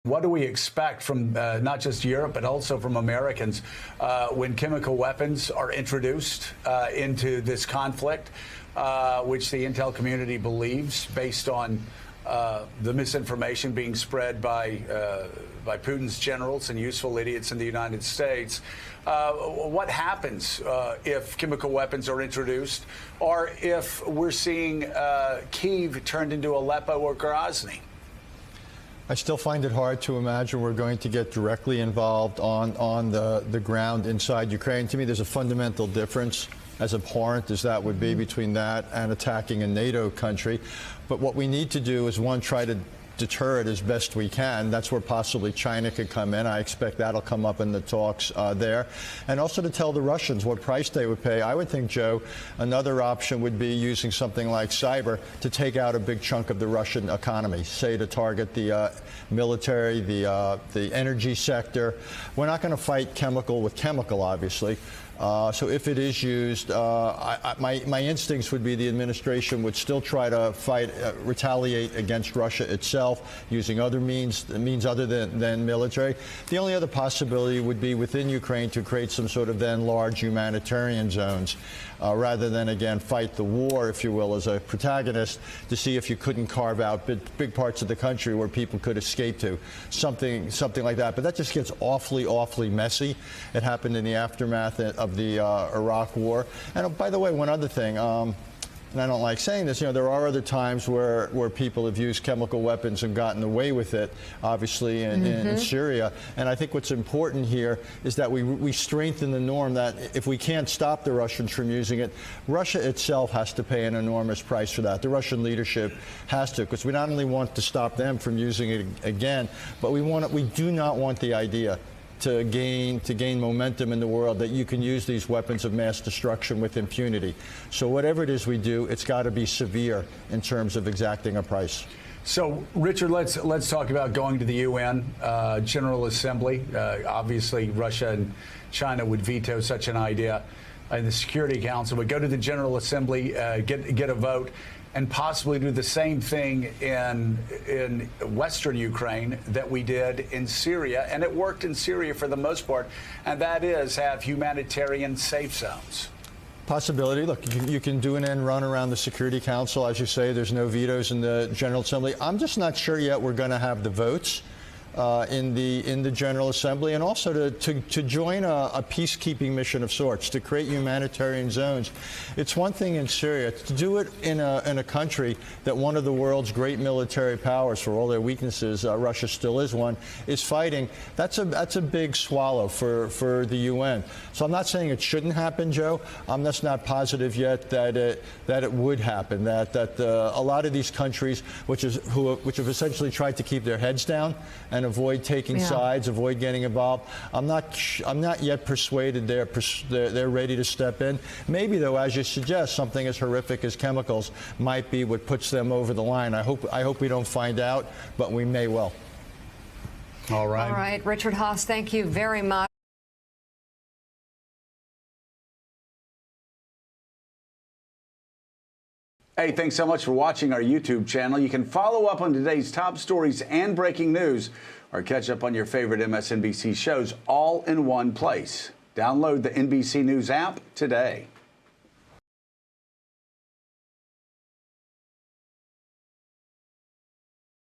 What do we expect from not just Europe, but also from Americans when chemical weapons are introduced into this conflict, which the intel community believes, based on the misinformation being spread by Putin's generals and useful idiots in the United States? What happens if chemical weapons are introduced, or if we're seeing Kyiv turned into Aleppo or Grozny? I still find it hard to imagine we're going to get directly involved on the ground inside Ukraine. To me, there's a fundamental difference, as abhorrent as that would be, between that and attacking a NATO country. But what we need to do is, one, try to deter it as best we can. That's where possibly China could come in. I expect that'll come up in the talks there. And also to tell the Russians what price they would pay. I would think, Joe, another option would be using something like cyber to take out a big chunk of the Russian economy, say to target the military, the energy sector. We're not going to fight chemical with chemical, obviously. So if it is used, my instincts would be the administration would still try to retaliate against Russia itself using other means other than military. The only other possibility would be within Ukraine to create some sort of then large humanitarian zones, rather than, again, fight the war, if you will, as a protagonist, to see if you couldn't carve out big parts of the country where people could escape to, something like that. But that just gets awfully messy. It happened in the aftermath of the Iraq War. And by the way, one other thing, and I don't like saying this, there are other times where people have used chemical weapons and gotten away with it, obviously in Syria. And I think what's important here is that we strengthen the norm that if we can't stop the Russians from using it, Russia itself has to pay an enormous price for that. The Russian leadership has to, because we not only want to stop them from using it again, but we do not want the idea to gain momentum in the world that you can use these weapons of mass destruction with impunity. So whatever it is we do, it's got to be severe in terms of exacting a price. So, Richard, let's talk about going to the UN General Assembly. Obviously, Russia and China would veto such an idea in the Security Council, but go to the General Assembly, get a vote, and possibly do the same thing in Western Ukraine that we did in Syria. And it worked in Syria for the most part, and that is have humanitarian safe zones. Possibility. Look, you can do an end run around the Security Council. As you say, there's no vetoes in the General Assembly. I'm just not sure yet we're going to have the votes in the General Assembly, and also to join a peacekeeping mission of sorts, to create humanitarian zones. It's one thing in Syria. To do it in a country that one of the world's great military powers, for all their weaknesses, Russia still is one, is fighting. That's a big swallow for the UN. So I'm not saying it shouldn't happen, Joe. I'm just not positive yet that it would happen. That a lot of these countries, which have essentially tried to keep their heads down and avoid taking sides, avoid getting involved. I'm not yet persuaded they're ready to step in. Maybe, though, as you suggest, something as horrific as chemicals might be what puts them over the line. I hope we don't find out, but we may well. All right. All right, Richard Haass, thank you very much. Hey, thanks so much for watching our YouTube channel. You can follow up on today's top stories and breaking news, or catch up on your favorite MSNBC shows all in one place. Download the NBC News app today.